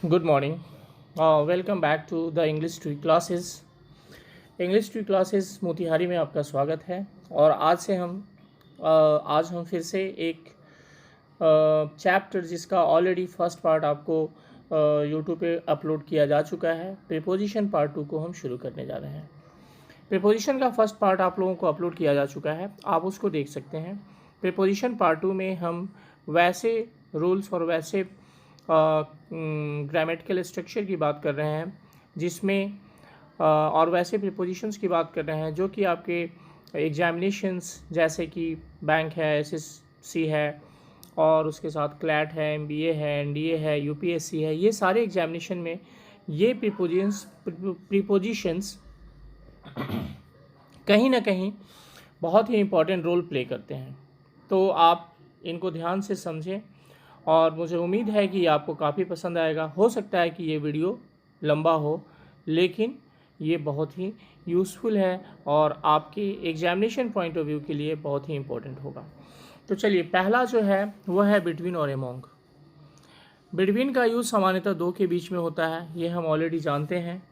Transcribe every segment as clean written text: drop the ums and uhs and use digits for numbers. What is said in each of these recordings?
Good morning. Welcome back to the English Tree Classes. English tree classes Motihari में आपका स्वागत है। और आज हम फिर से एक चैप्टर जिसका ऑलरेडी फर्स्ट पार्ट आपको यूट्यूब पे अपलोड किया जा चुका है, प्रीपोजिशन पार्ट 2 को हम शुरू करने जा रहे हैं। प्रीपोजिशन का फर्स्ट पार्ट आप लोगों को अपलोड किया जा चुका है, आप उसको देख सकते हैं। प्रीपोजिशन पार्ट 2 में हम वैसे रूल्स और वैसे ग्रामेटिकल स्ट्रक्चर की बात कर रहे हैं जिसमें और वैसे प्रीपोजिशंस की बात कर रहे हैं जो कि आपके एग्जामिनेशंस जैसे कि बैंक है, एसएससी है और उसके साथ क्लैट है, एमबीए है, एनडीए है, यूपीएससी है, ये सारे एग्जामिनेशन में ये प्रीपोजिशंस कहीं ना कहीं बहुत ही इम्पोर्टेंट रोल प्ले करते हैं। तो आप इनको ध्यान से समझें और मुझे उम्मीद है कि आपको काफ़ी पसंद आएगा। हो सकता है कि ये वीडियो लंबा हो, लेकिन ये बहुत ही यूज़फुल है और आपके एग्जामिनेशन पॉइंट ऑफ व्यू के लिए बहुत ही इम्पोर्टेंट होगा। तो चलिए, पहला जो है वह है बिटवीन और एमोंग। बिटवीन का यूज़ सामान्यतः दो के बीच में होता है, ये हम ऑलरेडी जानते हैं।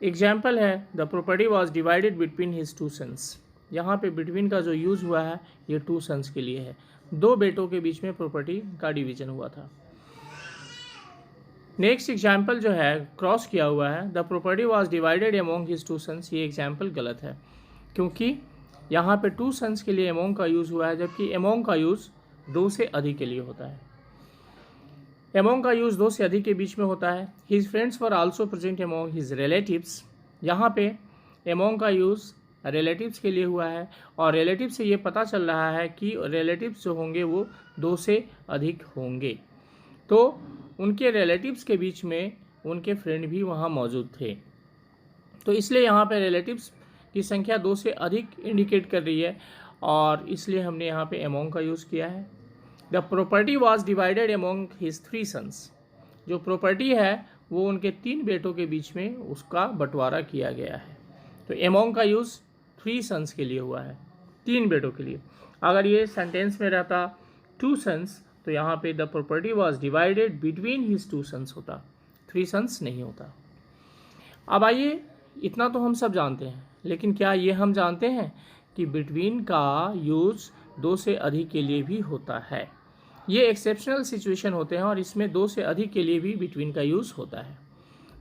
एग्जाम्पल है the property was divided between his two sons. यहाँ पे बिटवीन का जो यूज़ हुआ है ये टू सन्स के लिए है, दो बेटों के बीच में प्रॉपर्टी का डिवीजन हुआ था। नेक्स्ट एग्जाम्पल जो है क्रॉस किया हुआ है, the property was divided among his two sons. ये एग्जाम्पल गलत है क्योंकि यहाँ पे टू सन्स के लिए एमोंग का यूज़ हुआ है, जबकि एमोंग का यूज़ दो से अधिक के लिए होता है। एमोंग का यूज़ दो से अधिक के बीच में होता है। His friends were also present among his relatives. यहाँ पे एमोंग का यूज़ रिलेटिव्स के लिए हुआ है और रिलेटिव से ये पता चल रहा है कि रिलेटिव्स जो होंगे वो दो से अधिक होंगे, तो उनके रिलेटिव्स के बीच में उनके फ्रेंड भी वहाँ मौजूद थे। तो इसलिए यहाँ पे रिलेटिव्स की संख्या दो से अधिक इंडिकेट कर रही है और इसलिए हमने यहाँ पे एमोंग का यूज़ किया है। The property was divided among his three sons. जो प्रॉपर्टी है वो उनके तीन बेटों के बीच में उसका बंटवारा किया गया है। तो एमोंग का यूज़ थ्री सन्स के लिए हुआ है, तीन बेटों के लिए। अगर ये सेंटेंस में रहता टू सन्स तो यहाँ पे the property was divided between his two sons होता, थ्री सन्स नहीं होता। अब आइए, इतना तो हम सब जानते हैं, लेकिन क्या ये हम जानते हैं कि बिटवीन का यूज़ दो से अधिक के लिए भी होता है। ये एक्सेप्शनल सिचुएशन होते हैं और इसमें दो से अधिक के लिए भी बिटवीन का यूज़ होता है।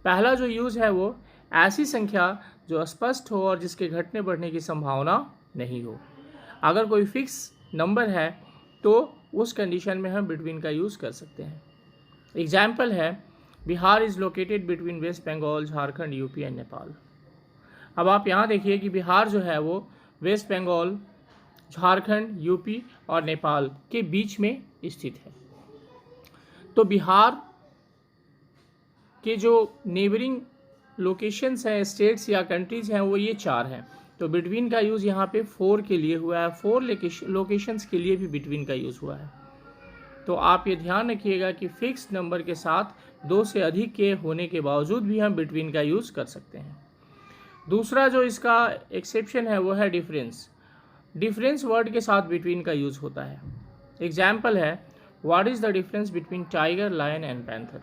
पहला जो यूज़ है वो ऐसी संख्या जो स्पष्ट हो और जिसके घटने बढ़ने की संभावना नहीं हो। अगर कोई फिक्स नंबर है तो उस कंडीशन में हम बिटवीन का यूज़ कर सकते हैं। एग्जाम्पल है Bihar is located between West Bengal, Jharkhand, UP and Nepal. अब आप यहाँ देखिए कि बिहार जो है वो वेस्ट बंगाल, झारखंड, यूपी और नेपाल के बीच में स्थित है। तो बिहार के जो नेबरिंग लोकेशंस हैं, स्टेट्स या कंट्रीज़ हैं, वो ये चार हैं। तो बिटवीन का यूज़ यहाँ पे फोर के लिए हुआ है, फोर लोकेशंस के लिए भी बिटवीन का यूज़ हुआ है। तो आप ये ध्यान रखिएगा कि फिक्स्ड नंबर के साथ दो से अधिक के होने के बावजूद भी हम बिटवीन का यूज़ कर सकते हैं। दूसरा जो इसका एक्सेप्शन है वो है डिफरेंस। डिफरेंस वर्ड के साथ बिटवीन का यूज़ होता है। एग्जाम्पल है what is the difference between tiger, lion and panther.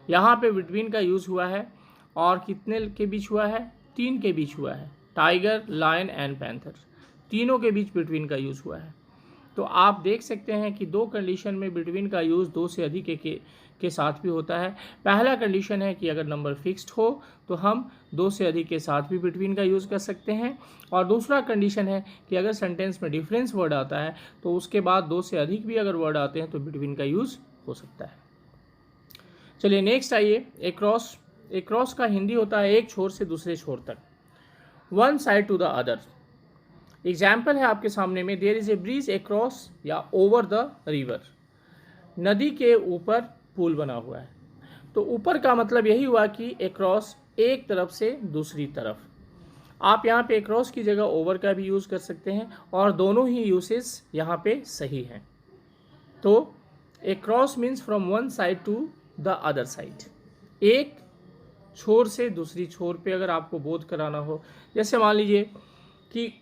यहाँ पे बिटवीन का यूज़ हुआ है और कितने के बीच हुआ है, तीन के बीच हुआ है। टाइगर, लायन एंड पैंथर, तीनों के बीच बिटवीन का यूज़ हुआ है। तो आप देख सकते हैं कि दो कंडीशन में बिटवीन का यूज़ दो से अधिक के साथ भी होता है। पहला कंडीशन है कि अगर नंबर फिक्स्ड हो तो हम दो से अधिक के साथ भी बिटवीन का यूज़ कर सकते हैं, और दूसरा कंडीशन है कि अगर सेंटेंस में डिफरेंस वर्ड आता है तो उसके बाद दो से अधिक भी अगर वर्ड आते हैं तो बिटवीन का यूज़ हो सकता है। चलिए नेक्स्ट आइए, एक्रॉस। एक्रॉस का हिंदी होता है एक छोर से दूसरे छोर तक, one side to the other. Example है आपके सामने में, there is a bridge across या ओवर द रिवर। नदी के ऊपर पुल बना हुआ है। तो ऊपर का मतलब यही हुआ कि अक्रॉस, एक तरफ से दूसरी तरफ। आप यहाँ पे अक्रॉस की जगह ओवर का भी यूज़ कर सकते हैं और दोनों ही यूसेस यहाँ पे सही हैं। तो across means from one side to the other side, एक छोर से दूसरी छोर पे अगर आपको बोध कराना हो। जैसे मान लीजिए कि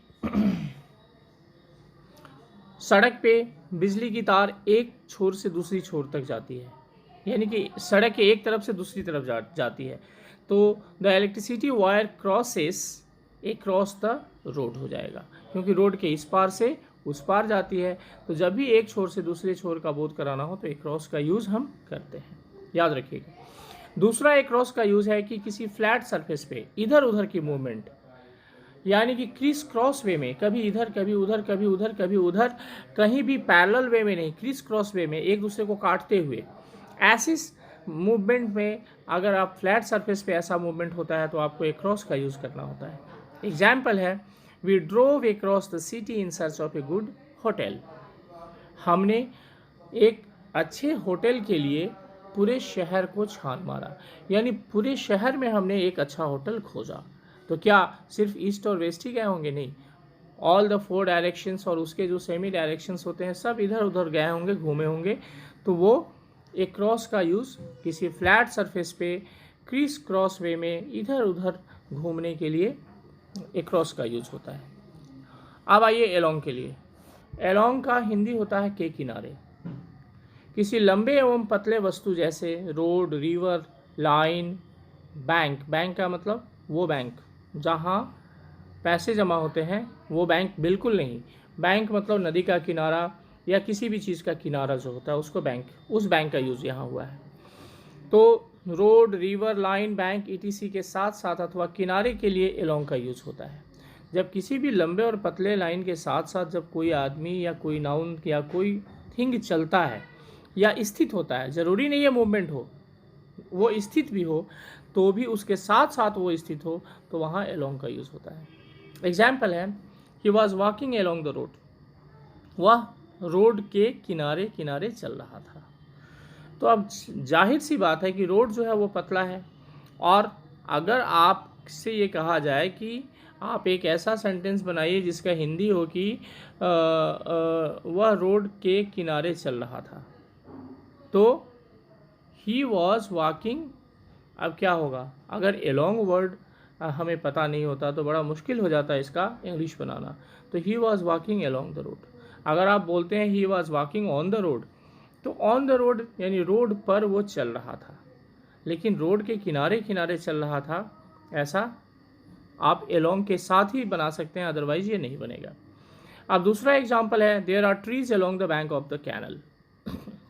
सड़क पे बिजली की तार एक छोर से दूसरी छोर तक जाती है, यानी कि सड़क के एक तरफ से दूसरी तरफ जाती है। तो the electricity wire crosses cross the road हो जाएगा, क्योंकि रोड के इस पार से उस पार जाती है। तो जब भी एक छोर से दूसरे छोर का बोध कराना हो तो एक क्रॉस का यूज़ हम करते हैं, याद रखिएगा। दूसरा एक क्रॉस का यूज़ है कि किसी फ्लैट सरफेस पे इधर उधर की मूवमेंट, यानी कि क्रिस क्रॉस वे में, कभी इधर कभी उधर कभी उधर कभी उधर, कहीं भी पैरेलल वे में नहीं, क्रिस क्रॉस वे में एक दूसरे को काटते हुए, ऐसी मूवमेंट में अगर आप फ्लैट सरफेस पे ऐसा मूवमेंट होता है तो आपको एक क्रॉस का यूज़ करना होता है। एग्जाम्पल है, we drove across the city in search of a good hotel. हमने एक अच्छे होटल के लिए पूरे शहर को छान मारा, यानी पूरे शहर में हमने एक अच्छा होटल खोजा। तो क्या सिर्फ ईस्ट और वेस्ट ही गए होंगे? नहीं, ऑल द 4 डायरेक्शंस और उसके जो सेमी डायरेक्शंस होते हैं सब इधर उधर गए होंगे, घूमे होंगे। तो वो एक क्रॉस का यूज़ किसी फ्लैट सरफेस पे क्रिस क्रॉस वे में इधर उधर घूमने के लिए एक क्रॉस का यूज़ होता है। अब आइए एलोंग के लिए। एलोंग का हिंदी होता है के किनारे। किसी लंबे एवं पतले वस्तु जैसे road, river, line, bank, bank का मतलब वो बैंक जहाँ पैसे जमा होते हैं, वो बैंक बिल्कुल नहीं। बैंक मतलब नदी का किनारा या किसी भी चीज़ का किनारा जो होता है उसको बैंक, उस बैंक का यूज़ यहाँ हुआ है। तो road, river, line, bank etc के साथ साथ अथवा किनारे के लिए एलोंग का यूज़ होता है। जब किसी भी लंबे और पतले लाइन के साथ साथ जब कोई आदमी या कोई नाउन या कोई थिंग चलता है या स्थित होता है, ज़रूरी नहीं है मूवमेंट हो, वो स्थित भी हो तो भी उसके साथ साथ वो स्थित हो, तो वहाँ एलोंग का यूज़ होता है। एग्जाम्पल है, he was walking along the road. वह रोड के किनारे किनारे चल रहा था। तो अब जाहिर सी बात है कि रोड जो है वो पतला है, और अगर आपसे ये कहा जाए कि आप एक ऐसा सेंटेंस बनाइए जिसका हिंदी हो कि वह रोड के किनारे चल रहा था, तो ही वॉज वॉकिंग। अब क्या होगा? अगर एलोंग वर्ड हमें पता नहीं होता तो बड़ा मुश्किल हो जाता है इसका इंग्लिश बनाना। तो he was walking along the road. अगर आप बोलते हैं he was walking on the road, तो ऑन द रोड यानी रोड पर वो चल रहा था, लेकिन रोड के किनारे किनारे चल रहा था, ऐसा आप एलोंग के साथ ही बना सकते हैं, अदरवाइज ये नहीं बनेगा। अब दूसरा एग्जांपल है, there are trees along the bank of the canal.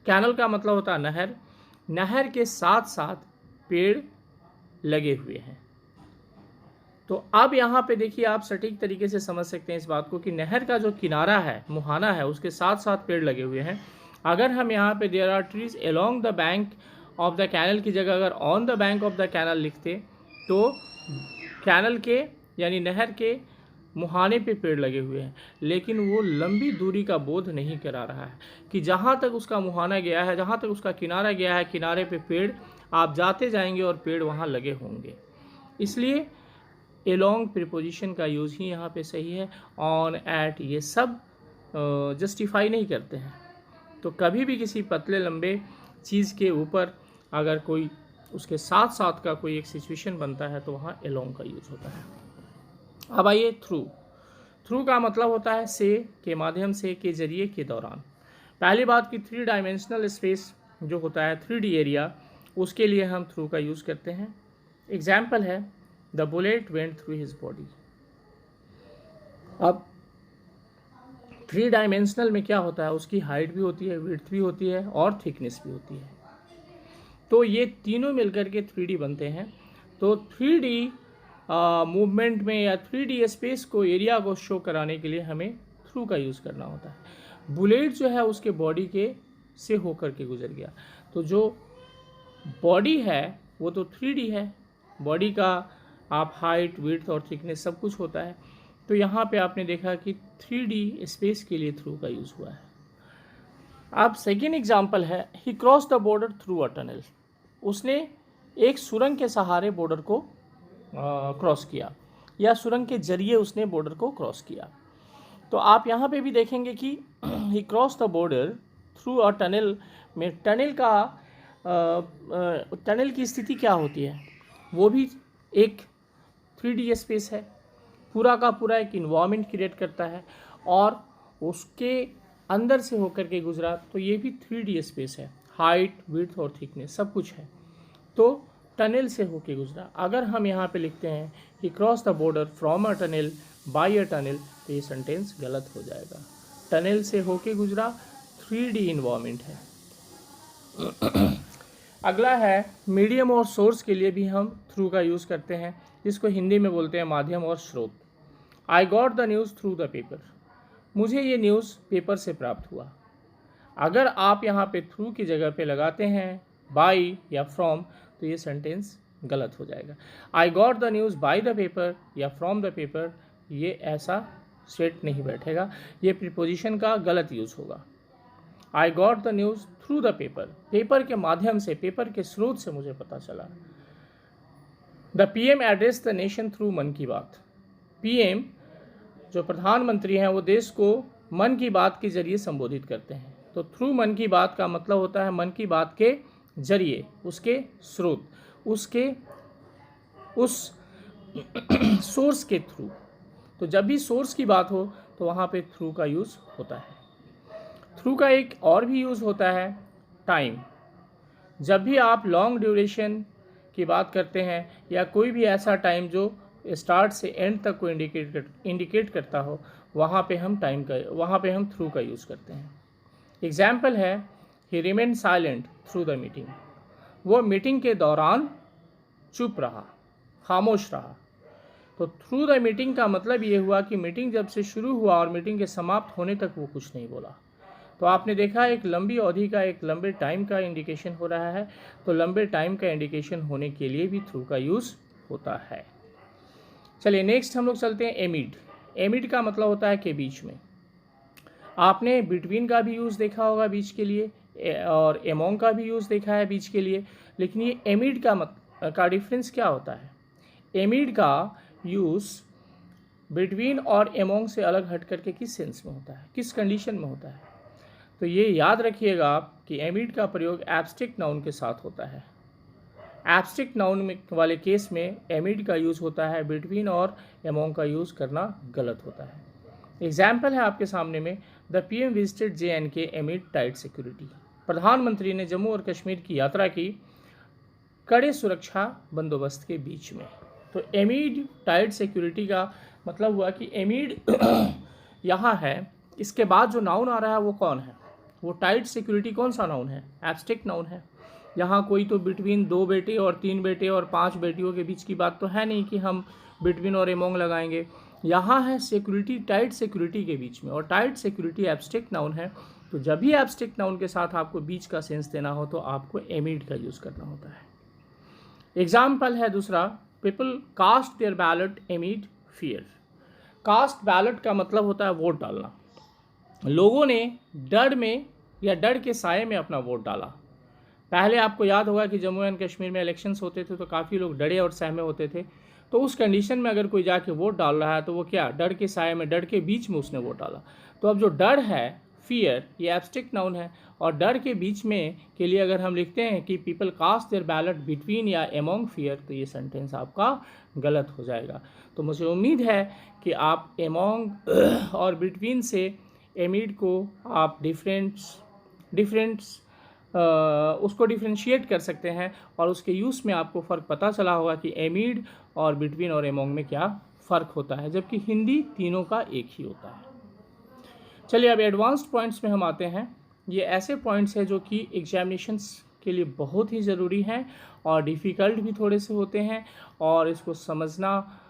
Canal का मतलब होता है नहर। नहर के साथ साथ पेड़ लगे हुए हैं। तो अब यहाँ पे देखिए, आप सटीक तरीके से समझ सकते हैं इस बात को कि नहर का जो किनारा है, मुहाना है, उसके साथ साथ पेड़ लगे हुए हैं। अगर हम यहाँ पे there are trees along the bank of the canal की जगह अगर on the bank of the canal लिखते, तो कैनल के यानी नहर के मुहाने पे पेड़ लगे हुए हैं, लेकिन वो लंबी दूरी का बोध नहीं करा रहा है कि जहाँ तक उसका मुहाना गया है, जहाँ तक उसका किनारा गया है, किनारे पे पेड़ आप जाते जाएंगे और पेड़ वहाँ लगे होंगे। इसलिए एलोंग प्रीपोजिशन का यूज़ ही यहाँ पे सही है। ऑन, एट, ये सब जस्टिफाई नहीं करते हैं। तो कभी भी किसी पतले लंबे चीज़ के ऊपर अगर कोई उसके साथ साथ का कोई एक सिचुएशन बनता है तो वहाँ एलोंग का यूज़ होता है। अब आइए थ्रू। थ्रू का मतलब होता है से, के माध्यम से, के जरिए, के दौरान। पहली बात कि 3 डायमेंशनल स्पेस जो होता है 3D एरिया, उसके लिए हम थ्रू का यूज़ करते हैं। एग्जाम्पल है, the bullet went through his body. अब 3 डायमेंशनल में क्या होता है, उसकी हाइट भी होती है, विड्थ भी होती है और थिकनेस भी होती है। तो ये तीनों मिलकर के 3D बनते हैं। तो 3D मूवमेंट में या 3D स्पेस को, एरिया को शो कराने के लिए हमें थ्रू का यूज़ करना होता है। बुलेट जो है उसके बॉडी के से होकर के गुजर गया, तो जो बॉडी है वो तो 3D है। बॉडी का आप हाइट, विड्थ और थिकनेस सब कुछ होता है। तो यहाँ पे आपने देखा कि 3D स्पेस के लिए थ्रू का यूज़ हुआ है। अब सेकेंड एग्जाम्पल है, he cross the border through a tunnel. उसने एक सुरंग के सहारे बॉर्डर को क्रॉस किया, या सुरंग के जरिए उसने बॉर्डर को क्रॉस किया। तो आप यहाँ पे भी देखेंगे कि he cross the border through a tunnel में टनल का टनल की स्थिति क्या होती है, वो भी एक 3D स्पेस है, पूरा का पूरा एक इन्वायरमेंट क्रिएट करता है, और उसके अंदर से होकर के गुजरा, तो ये भी 3D स्पेस है, हाइट, विड्थ और थिकनेस सब कुछ है। तो टनल से होके गुजरा। अगर हम यहाँ पे लिखते हैं कि cross the border from a tunnel by a tunnel, तो ये सेंटेंस गलत हो जाएगा। टनल से होके गुजरा 3D इन्वायरमेंट है। अगला है मीडियम और सोर्स के लिए भी हम थ्रू का यूज़ करते हैं, जिसको हिंदी में बोलते हैं माध्यम और स्रोत। I got the news through the paper, मुझे ये न्यूज़ पेपर से प्राप्त हुआ। अगर आप यहाँ पे थ्रू की जगह पे लगाते हैं बाई या फ्रॉम, तो ये सेंटेंस गलत हो जाएगा। I got the news by the paper या फ्रॉम द पेपर, ये ऐसा सेट नहीं बैठेगा, ये प्रीपोजिशन का गलत यूज़ होगा। I got the news through the paper, paper के माध्यम से, पेपर के स्रोत से मुझे पता चला। The PM address the nation through मन की बात, पीएम जो प्रधानमंत्री हैं वो देश को मन की बात के जरिए संबोधित करते हैं। तो थ्रू मन की बात का मतलब होता है मन की बात के जरिए, उसके स्रोत, उसके उस सोर्स के थ्रू। तो जब भी सोर्स की बात हो तो वहाँ पे थ्रू का यूज़ होता है। थ्रू का एक और भी यूज़ होता है टाइम। जब भी आप लॉन्ग ड्यूरेशन की बात करते हैं या कोई भी ऐसा टाइम जो स्टार्ट से एंड तक को इंडिकेट करता हो, वहाँ पे हम थ्रू का यूज़ करते हैं। एग्जाम्पल है he remain silent through the meeting, वो मीटिंग के दौरान चुप रहा, खामोश रहा। तो थ्रू द मीटिंग का मतलब ये हुआ कि मीटिंग जब से शुरू हुआ और मीटिंग के समाप्त होने तक वो कुछ नहीं बोला। तो आपने देखा एक लंबी अवधि का, एक लंबे टाइम का इंडिकेशन हो रहा है, तो लंबे टाइम का इंडिकेशन होने के लिए भी थ्रू का यूज़ होता है। चलिए नेक्स्ट हम लोग चलते हैं एमिड। एमिड का मतलब होता है के बीच में। आपने बिटवीन का भी यूज़ देखा होगा बीच के लिए, और एमोंग का भी यूज़ देखा है बीच के लिए, लेकिन ये एमिड का डिफरेंस क्या होता है? एमिड का यूज़ बिटवीन और एमोंग से अलग हट करके किस सेंस में होता है, किस कंडीशन में होता है? तो ये याद रखिएगा आप कि एमिड का प्रयोग एब्स्ट्रैक्ट नाउन के साथ होता है। एब्स्ट्रैक्ट नाउन में वाले केस में एमिड का यूज़ होता है, बिटवीन और एमोंग का यूज़ करना गलत होता है। एग्जाम्पल है आपके सामने में, the PM visited JNK एमिड tight security, प्रधानमंत्री ने जम्मू और कश्मीर की यात्रा की कड़े सुरक्षा बंदोबस्त के बीच में। तो एमिड टाइट सिक्योरिटी का मतलब हुआ कि एमिड यहाँ है, इसके बाद जो नाउन आ रहा है वो कौन है? वो टाइट सिक्योरिटी कौन सा नाउन है? एब्स्ट्रैक्ट नाउन है। यहाँ कोई तो बिटवीन 2 बेटे और 3 बेटे और 5 बेटियों के बीच की बात तो है नहीं कि हम बिटवीन और एमोंग लगाएंगे। यहाँ है सिक्योरिटी, टाइट सिक्योरिटी के बीच में, और टाइट सिक्योरिटी एब्स्ट्रैक्ट नाउन है। तो जब भी एब्स्ट्रैक्ट नाउन के साथ आपको बीच का सेंस देना हो तो आपको एमिड का यूज़ करना होता है। एग्जाम्पल है दूसरा, people cast their ballot amid fear. Cast ballot का मतलब होता है वोट डालना। लोगों ने डर में या डर के साए में अपना वोट डाला। पहले आपको याद होगा कि जम्मू एंड कश्मीर में इलेक्शंस होते थे तो काफ़ी लोग डरे और सहमे होते थे। तो उस कंडीशन में अगर कोई जाके वोट डाल रहा है तो वो क्या, डर के साए में, डर के बीच में उसने वोट डाला। तो अब जो डर है, फियर, ये एब्स्ट्रैक्ट नाउन है, और डर के बीच में के लिए अगर हम लिखते हैं कि people cast their ballot between या एमोंग फियर, तो ये सेंटेंस आपका गलत हो जाएगा। तो मुझे उम्मीद है कि आप एमोंग और बिटवीन से एमिड को आप उसको डिफ्रेंशिएट कर सकते हैं, और उसके यूज़ में आपको फ़र्क पता चला होगा कि एमिड और बिटवीन और एमोंग में क्या फ़र्क होता है, जबकि हिंदी तीनों का एक ही होता है। चलिए अब एडवांस्ड पॉइंट्स में हम आते हैं। ये ऐसे पॉइंट्स हैं जो कि एग्जामिनेशंस के लिए बहुत ही ज़रूरी हैं और डिफ़िकल्ट भी थोड़े से होते हैं, और इसको समझना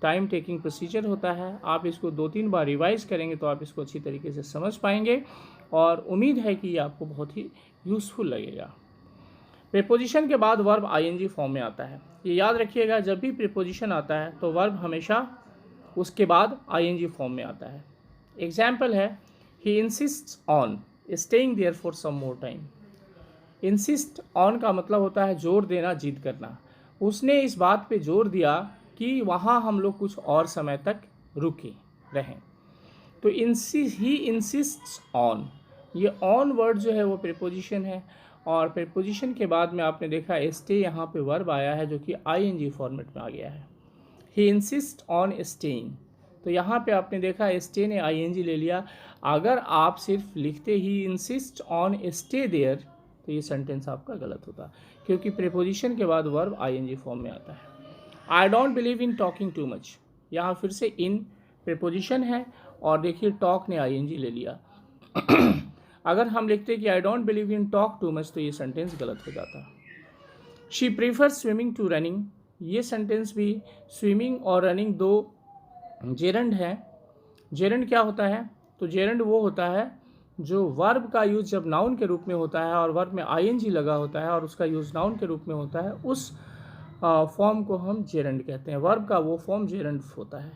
टाइम टेकिंग प्रोसीजर होता है। आप इसको 2-3 बार रिवाइज करेंगे तो आप इसको अच्छी तरीके से समझ पाएंगे, और उम्मीद है कि ये आपको बहुत ही यूज़फुल लगेगा। प्रीपोजिशन के बाद वर्ब ING फॉर्म में आता है। ये याद रखिएगा, जब भी प्रीपोजिशन आता है तो वर्ब हमेशा उसके बाद ING फॉर्म में आता है। एग्जाम्पल है, he insists on staying there for some more time. Insist on का मतलब होता है जोर देना, जिद करना। उसने इस बात पे जोर दिया कि वहाँ हम लोग कुछ और समय तक रुके रहें। तो ही इंसिस्ट्स ऑन, ये ऑन वर्ड जो है वो प्रीपोजिशन है, और प्रीपोजिशन के बाद में आपने देखा स्टे, यहाँ पे वर्ब आया है जो कि ING फॉर्मेट में आ गया है। ही इंसिस्ट ऑन स्टेइंग, तो यहाँ पे आपने देखा स्टे ने आईएनजी ले लिया। अगर आप सिर्फ लिखते ही इंसिस्ट ऑन स्टे देयर तो ये सेंटेंस आपका गलत होता, क्योंकि प्रीपोजिशन के बाद वर्ब आईएनजी फॉर्म में आता है। आई don't believe in talking too much, यहाँ फिर से इन प्रीपोजिशन है और देखिए टॉक ने आईएनजी ले लिया। अगर हम लिखते कि I don't believe in talk too much तो ये सेंटेंस गलत हो जाता। She prefer swimming to running, ये सेंटेंस भी स्विमिंग और रनिंग दो जेरंड है। जेरंड क्या होता है? तो जेरंड वो होता है जो वर्ब का यूज़ जब नाउन के रूप में होता है और वर्ब में आईएनजी लगा होता है और उसका यूज़ नाउन के रूप में होता है, उस फॉर्म को हम जेरंड कहते हैं। वर्ब का वो फॉर्म जेरंड होता है।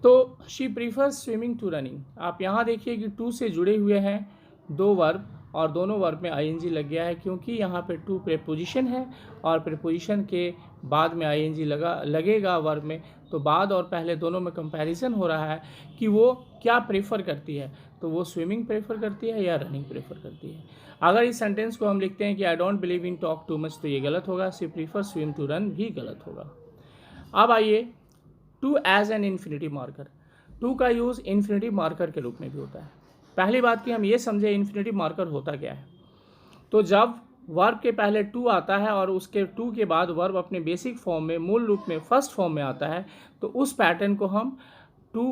तो she prefers swimming to running, आप यहाँ देखिए कि टू से जुड़े हुए हैं दो वर्ब और दोनों वर्ब में आईएनजी लग गया है, क्योंकि यहाँ पे टू प्रीपोजिशन है और प्रीपोजिशन के बाद में आईएनजी लगेगा वर्ब में, तो बाद और पहले दोनों में कंपैरिजन हो रहा है कि वो क्या प्रेफर करती है, तो वो स्विमिंग प्रेफर करती है या रनिंग प्रेफर करती है। अगर इस सेंटेंस को हम लिखते हैं कि I don't believe in talk too much तो ये गलत होगा। She prefer swim to run भी गलत होगा। अब आइए to as an infinitive marker. To का यूज़ इन्फिनिटिव मार्कर के रूप में भी होता है। पहली बात कि हम ये समझे इन्फिनिटिव मार्कर होता क्या है। तो जब वर्ब के पहले टू आता है और उसके टू के बाद वर्ब अपने बेसिक फॉर्म में, मूल रूप में, फर्स्ट फॉर्म में आता है, तो उस पैटर्न को हम टू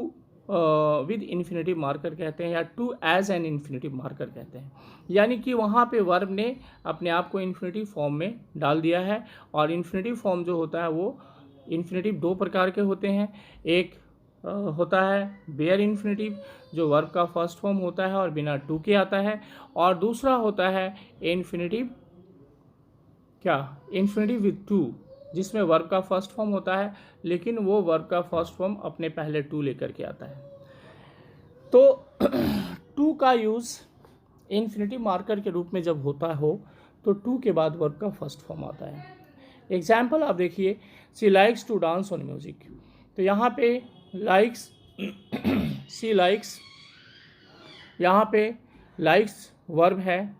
विद इन्फिनिटिव मार्कर कहते हैं या to as an infinitive marker कहते हैं। यानी कि वहाँ पे वर्ब ने अपने आप को इन्फिनिटिव फॉर्म में डाल दिया है। और इन्फिनिटिव फॉर्म जो होता है वो इन्फिनिटिव दो प्रकार के होते हैं। एक होता है बेयर इन्फिनिटिव जो वर्ब का फर्स्ट फॉर्म होता है और बिना टू के आता है, और दूसरा होता है इन्फिनिटिव इन्फिनिटिव विद टू, जिसमें वर्ब का फर्स्ट फॉर्म होता है लेकिन वो वर्ब का फर्स्ट फॉर्म अपने पहले टू लेकर के आता है। तो टू का यूज़ इन्फिनिटिव मार्कर के रूप में जब होता हो तो टू के बाद वर्ब का फर्स्ट फॉर्म आता है। एग्जाम्पल आप देखिए, she likes to dance on music. तो यहाँ पे लाइक्स सी लाइक्स, यहाँ पे लाइक्स वर्ब है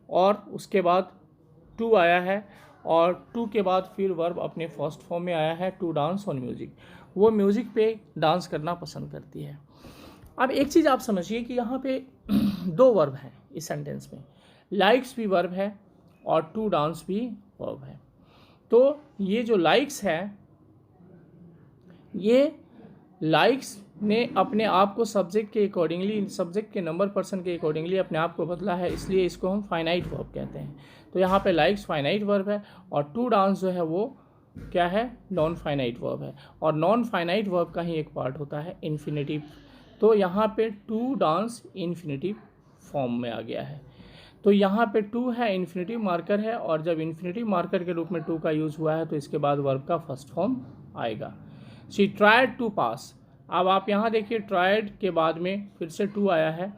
और उसके बाद टू आया है और टू के बाद फिर वर्ब अपने फर्स्ट फॉर्म में आया है टू डांस ऑन म्यूजिक। वो म्यूज़िक पे डांस करना पसंद करती है। अब एक चीज़ आप समझिए कि यहाँ पे दो वर्ब हैं इस सेंटेंस में, लाइक्स भी वर्ब है और टू डांस भी वर्ब है। तो ये जो लाइक्स है, ये लाइक्स ने अपने आप को सब्जेक्ट के अकॉर्डिंगली, सब्जेक्ट के नंबर पर्सन के अकॉर्डिंगली अपने आप को बदला है, इसलिए इसको हम फाइनाइट वर्ब कहते हैं। तो यहाँ पे लाइक्स फाइनाइट वर्ब है और टू डांस जो है वो क्या है, नॉन फाइनाइट वर्ब है। और नॉन फाइनाइट वर्ब का ही एक पार्ट होता है इन्फिनिटिव। तो यहाँ पे टू डांस इन्फिनिटिव फॉर्म में आ गया है। तो यहाँ पे टू है, इन्फिनिटिव मार्कर है, और जब इन्फिनिटिव मार्कर के रूप में टू का यूज़ हुआ है तो इसके बाद वर्ब का फर्स्ट फॉर्म आएगा। शी ट्राइड टू पास। अब आप यहाँ देखिए ट्राइड के बाद में फिर से टू आया है,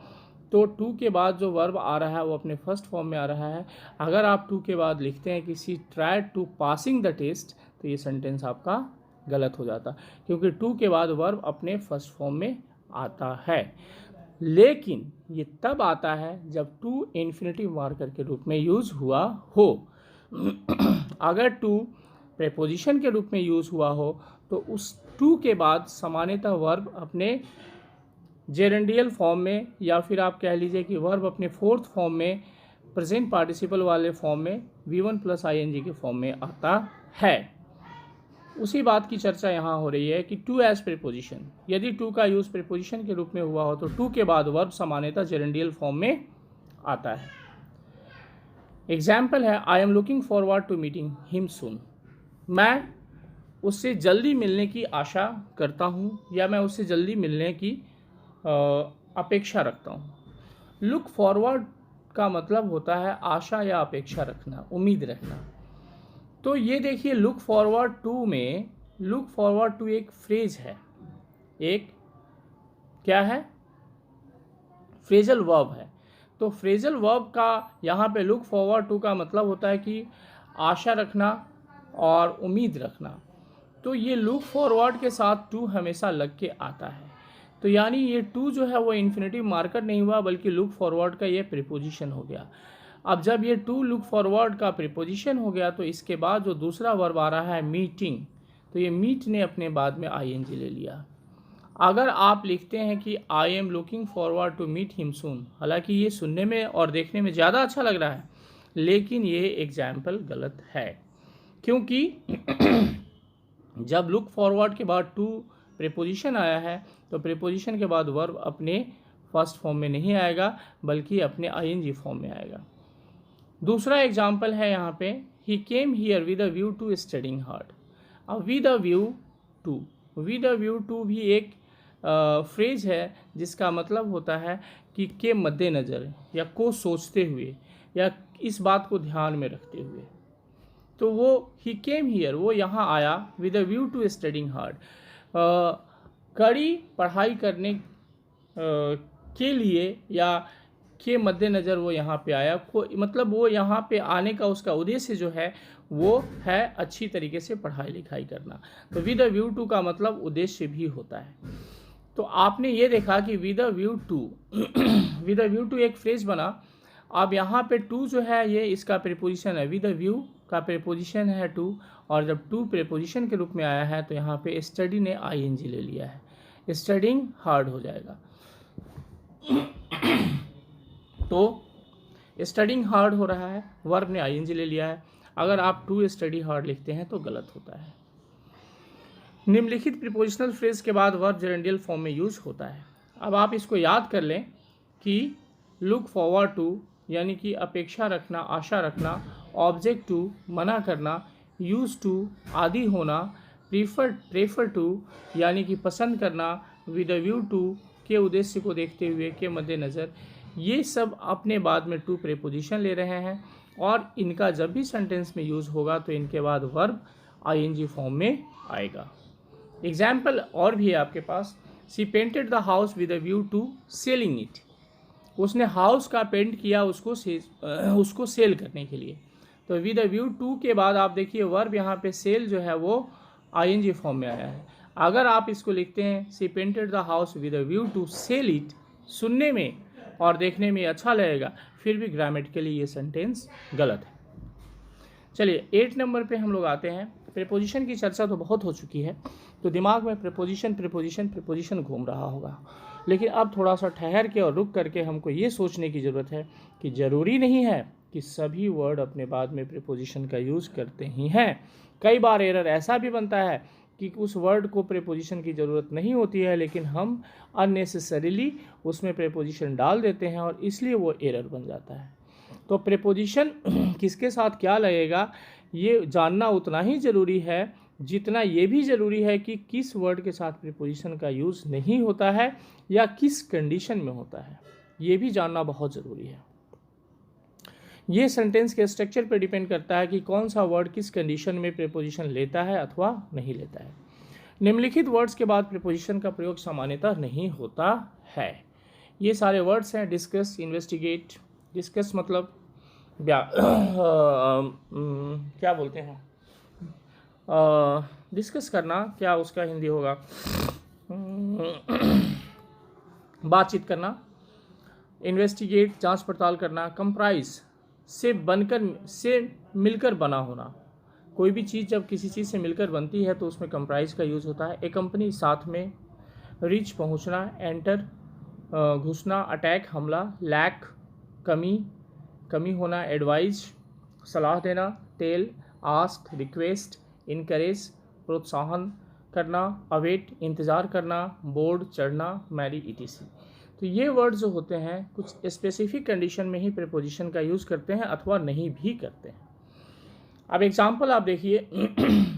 तो टू के बाद जो वर्ब आ रहा है वो अपने फर्स्ट फॉर्म में आ रहा है। अगर आप टू के बाद लिखते हैं कि she tried to passing the test तो ये सेंटेंस आपका गलत हो जाता, क्योंकि टू के बाद वर्ब अपने फर्स्ट फॉर्म में आता है। लेकिन ये तब आता है जब टू इन्फिनिटिव मार्कर के रूप में यूज़ हुआ हो। अगर टू प्रीपोजिशन के रूप में यूज़ हुआ हो तो उस टू के बाद सामान्यतः वर्ब अपने जेरेंडियल फॉर्म में, या फिर आप कह लीजिए कि वर्ब अपने फोर्थ फॉर्म में, प्रेजेंट पार्टिसिपल वाले फॉर्म में, V1 प्लस ING के फॉर्म में आता है। उसी बात की चर्चा यहाँ हो रही है कि टू एज प्रीपोजिशन, यदि टू का यूज़ प्रीपोजिशन के रूप में हुआ हो तो टू के बाद वर्ब सामान्यतः जेरेंडियल फॉर्म में आता है। एग्जाम्पल है, I am looking forward to meeting him soon. मैं उससे जल्दी मिलने की आशा करता हूँ या मैं उससे जल्दी मिलने की अपेक्षा रखता हूँ। लुक फॉरवर्ड का मतलब होता है आशा या अपेक्षा रखना, उम्मीद रखना। तो ये देखिए लुक फॉरवर्ड टू में, लुक फॉरवर्ड टू एक फ्रेज है, एक क्या है, फ्रेजल वर्ब है। तो फ्रेजल वर्ब का यहाँ पे लुक फॉरवर्ड टू का मतलब होता है कि आशा रखना और उम्मीद रखना। तो ये लुक फॉरवर्ड के साथ टू हमेशा लग के आता है। तो यानी ये टू जो है वो इन्फिनिटिव मार्कर नहीं हुआ बल्कि लुक फॉरवर्ड का ये प्रीपोजिशन हो गया। अब जब ये टू लुक फॉरवर्ड का प्रीपोजिशन हो गया तो इसके बाद जो दूसरा वर्ब आ रहा है मीटिंग, तो ये मीट ने अपने बाद में ING ले लिया। अगर आप लिखते हैं कि I am looking forward to meet him soon, हालांकि ये सुनने में और देखने में ज़्यादा अच्छा लग रहा है, लेकिन ये एग्जाम्पल गलत है, क्योंकि जब लुक फॉरवर्ड के बाद टू प्रीपोजिशन आया है तो प्रीपोजिशन के बाद वर्ब अपने फर्स्ट फॉर्म में नहीं आएगा बल्कि अपने आईएनजी फॉर्म में आएगा। दूसरा एग्जाम्पल है यहाँ पे, he came here with a view to studying hard. अब विद अ व्यू टू भी एक फ्रेज है जिसका मतलब होता है कि के मद्देनज़र या को सोचते हुए या इस बात को ध्यान में रखते हुए। तो वो ही केम हियर, वो यहाँ आया with a view to studying hard, कड़ी पढ़ाई करने के लिए या के मद्देनज़र वो यहाँ पे आया, को मतलब वो यहाँ पे आने का उसका उद्देश्य जो है वो है अच्छी तरीके से पढ़ाई लिखाई करना। तो विद अ व्यू टू का मतलब उद्देश्य भी होता है। तो आपने ये देखा कि विद अ व्यू टू एक फ्रेज बना। अब यहाँ पे टू जो है ये इसका प्रीपोजिशन है, विद अ व्यू का प्रीपोजिशन है टू, और जब टू प्रीपोजिशन के रूप में आया है तो यहाँ पे स्टडी ने आईएनजी ले लिया है, स्टडिंग हार्ड हो जाएगा। तो स्टडिंग हार्ड हो रहा है, वर्ब ने आईएनजी ले लिया है। अगर आप टू स्टडी हार्ड लिखते हैं तो गलत होता है। निम्नलिखित प्रीपोजिशनल फ्रेज के बाद वर्ब जेरेंडियल फॉर्म में यूज होता है। अब आप इसको याद कर लें कि लुक फॉरवर्ड टू यानी कि अपेक्षा रखना, आशा रखना, ऑब्जेक्ट टू मना करना, यूज टू आदि होना, प्रेफर टू यानी कि पसंद करना, विद अ व्यू टू के उद्देश्य को देखते हुए, के मद्देनज़र, ये सब अपने बाद में टू प्रीपोजिशन ले रहे हैं और इनका जब भी सेंटेंस में यूज़ होगा तो इनके बाद वर्ब आईएनजी फॉर्म में आएगा। एग्जाम्पल और भी है आपके पास, she painted the house with a view to selling it, उसने हाउस का पेंट किया उसको सेल करने के लिए। तो विद अ व्यू टू के बाद आप देखिए वर्ब यहाँ पे सेल जो है वो आईएनजी फॉर्म में आया है। अगर आप इसको लिखते हैं she painted the house with a view to sell it, सुनने में और देखने में अच्छा लगेगा, फिर भी ग्रामेटिकली ये सेंटेंस गलत है। चलिए 8 नंबर पे हम लोग आते हैं। प्रीपोजिशन की चर्चा तो बहुत हो चुकी है, तो दिमाग में प्रीपोजिशन घूम रहा होगा, लेकिन अब थोड़ा सा ठहर के और रुक करके हमको ये सोचने की ज़रूरत है कि ज़रूरी नहीं है कि सभी वर्ड अपने बाद में प्रीपोजिशन का यूज़ करते ही हैं। कई बार एरर ऐसा भी बनता है कि उस वर्ड को प्रीपोजिशन की ज़रूरत नहीं होती है, लेकिन हम अननेसेसरीली उसमें प्रीपोजिशन डाल देते हैं और इसलिए वो एरर बन जाता है। तो प्रीपोजिशन किसके साथ क्या लगेगा ये जानना उतना ही ज़रूरी है जितना ये भी ज़रूरी है कि किस वर्ड के साथ प्रीपोजिशन का यूज़ नहीं होता है या किस कंडीशन में होता है, ये भी जानना बहुत ज़रूरी है। ये सेंटेंस के स्ट्रक्चर पर डिपेंड करता है कि कौन सा वर्ड किस कंडीशन में प्रीपोजिशन लेता है अथवा नहीं लेता है। निम्नलिखित वर्ड्स के बाद प्रीपोजिशन का प्रयोग सामान्यतः नहीं होता है। ये सारे वर्ड्स हैं डिस्कस, इन्वेस्टिगेट। डिस्कस मतलब क्या बोलते हैं, डिस्कस करना, क्या उसका हिंदी होगा, बातचीत करना। इन्वेस्टिगेट जांच पड़ताल करना। कंप्राइज से मिलकर बना होना, कोई भी चीज़ जब किसी चीज़ से मिलकर बनती है तो उसमें कंप्राइज का यूज़ होता है। ए कंपनी साथ में। रीच पहुंचना। एंटर घुसना। अटैक हमला। लैक कमी होना। एडवाइज सलाह देना। Tell ask. रिक्वेस्ट इनकरेज प्रोत्साहन करना। अवेट इंतज़ार करना। बोर्ड चढ़ना। Marry ETC. तो ये वर्ड जो होते हैं कुछ स्पेसिफिक कंडीशन में ही प्रीपोजिशन का यूज़ करते हैं अथवा नहीं भी करते हैं। अब एग्जाम्पल आप देखिए,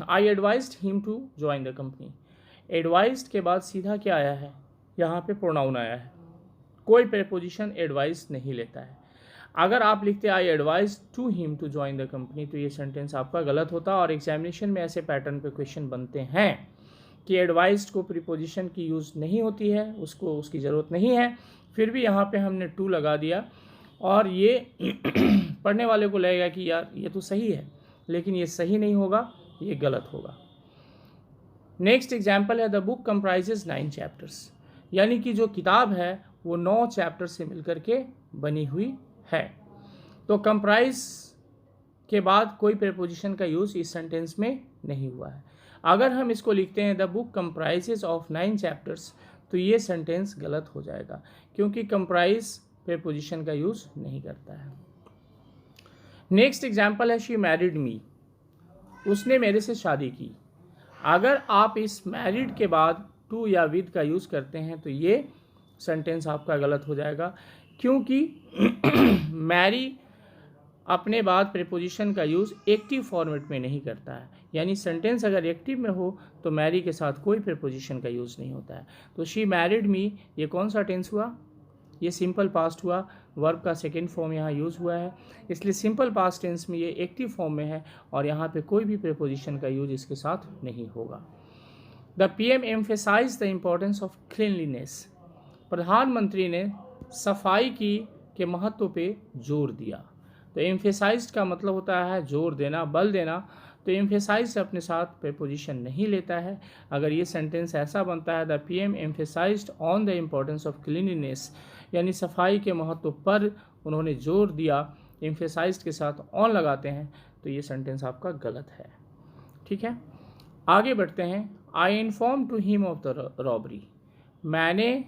I advised him to join the company. Advised के बाद सीधा क्या आया है, यहाँ पे प्रोनाउन आया है, कोई प्रीपोजिशन एडवाइज नहीं लेता है। अगर आप लिखते I advise to him to join the company तो ये सेंटेंस आपका गलत होता और एग्जामिनेशन में ऐसे पैटर्न पे क्वेश्चन बनते हैं कि एडवाइज्ड को प्रीपोजिशन की यूज़ नहीं होती है, उसको उसकी ज़रूरत नहीं है, फिर भी यहाँ पे हमने टू लगा दिया और ये पढ़ने वाले को लगेगा कि यार ये तो सही है, लेकिन ये सही नहीं होगा, ये गलत होगा। नेक्स्ट एग्जाम्पल है द बुक कंप्राइजेज 9 चैप्टर्स, यानी कि जो किताब है वो 9 चैप्टर से मिलकर के बनी हुई है। तो कंप्राइज के बाद कोई प्रीपोजिशन का यूज़ इस सेंटेंस में नहीं हुआ है। अगर हम इसको लिखते हैं the book comprises of 9 chapters तो ये सेंटेंस गलत हो जाएगा, क्योंकि कंप्राइज प्रीपोजिशन का यूज़ नहीं करता है। नेक्स्ट एग्जाम्पल है शी मैरिड मी, उसने मेरे से शादी की। अगर आप इस मैरिड के बाद टू या विद का यूज़ करते हैं तो ये सेंटेंस आपका गलत हो जाएगा, क्योंकि मैरी अपने बाद प्रीपोजिशन का यूज़ एक्टिव फॉर्मेट में नहीं करता है। यानी सेंटेंस अगर एक्टिव में हो तो मैरी के साथ कोई प्रीपोजिशन का यूज़ नहीं होता है। तो शी मैरिड मी, ये कौन सा टेंस हुआ? ये सिंपल पास्ट हुआ, वर्ब का सेकेंड फॉर्म यहाँ यूज़ हुआ है, इसलिए सिंपल पास्ट टेंस में ये एक्टिव फॉर्म में है और यहाँ पे कोई भी प्रीपोजिशन का यूज इसके साथ नहीं होगा। The PM emphasize the importance of cleanliness, प्रधानमंत्री ने सफाई के महत्व पे जोर दिया। तो एम्फेसाइज का मतलब होता है जोर देना, बल देना, तो एम्फेसाइज से अपने साथ प्रीपोजिशन नहीं लेता है। अगर ये सेंटेंस ऐसा बनता है, the PM emphasised on the importance of cleanliness, यानी सफाई के महत्व पर उन्होंने जोर दिया, एम्फेसाइज्ड के साथ ऑन लगाते हैं, तो ये सेंटेंस आपका गलत है। ठीक है, आगे बढ़ते हैं। I inform to him of the robbery, मैंने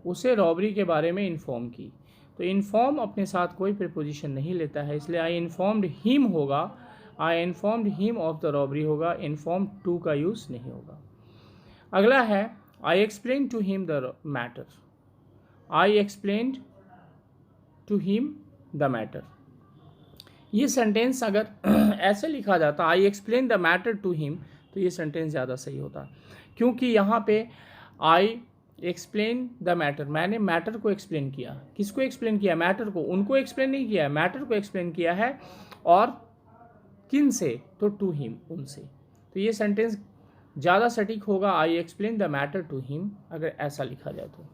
उसे रॉबरी के बारे में इन्फॉर्म की। तो इन्फॉर्म अपने साथ कोई प्रीपोजिशन नहीं लेता है, इसलिए आई इन्फॉर्म्ड हिम होगा, I informed him of the robbery होगा, इन्फॉर्म टू का यूज़ नहीं होगा। अगला है I explain to him the matter, I explained to him the matter. ये सेंटेंस अगर ऐसे लिखा जाता I explain the matter to him, तो ये सेंटेंस ज़्यादा सही होता, क्योंकि यहाँ पे आई एक्सप्लेन द मैटर, मैंने मैटर को एक्सप्लेन किया। किसको एक्सप्लेन किया? मैटर को। उनको एक्सप्लेन नहीं किया, मैटर को एक्सप्लेन किया है। और किन से? तो टू हिम, उनसे। तो ये सेंटेंस ज़्यादा सटीक होगा, I explain the matter to him, अगर ऐसा लिखा जाए तो।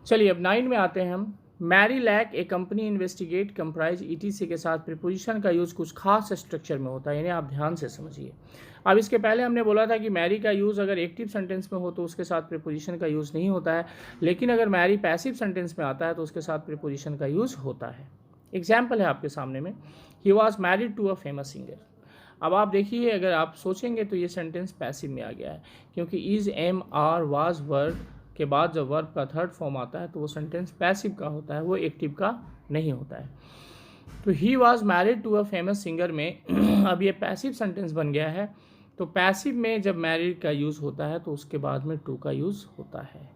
चलिए अब 9 में आते हैं हम। मैरी लैक ए कंपनी इन्वेस्टिगेट कंप्राइज ईटीसी के साथ प्रीपोजिशन का यूज़ कुछ खास स्ट्रक्चर में होता है, यानी आप ध्यान से समझिए। अब इसके पहले हमने बोला था कि मैरी का यूज़ अगर एक्टिव सेंटेंस में हो तो उसके साथ प्रीपोजिशन का यूज़ नहीं होता है, लेकिन अगर मैरी पैसिव सेंटेंस में आता है तो उसके साथ प्रीपोजिशन का यूज़ होता है। एग्जाम्पल है आपके सामने में, he was married to a famous singer. अब आप देखिए, अगर आप सोचेंगे तो ये सेंटेंस पैसिव में आ गया है, क्योंकि is, am, are, was verb के बाद जब वर्ब का थर्ड फॉर्म आता है तो वो सेंटेंस पैसिव का होता है, वो एक्टिव का नहीं होता है। तो he was married to a famous singer में अब ये पैसिव सेंटेंस बन गया है। तो पैसिव में जब मैरिड का यूज़ होता है तो उसके बाद में टू का यूज़ होता है।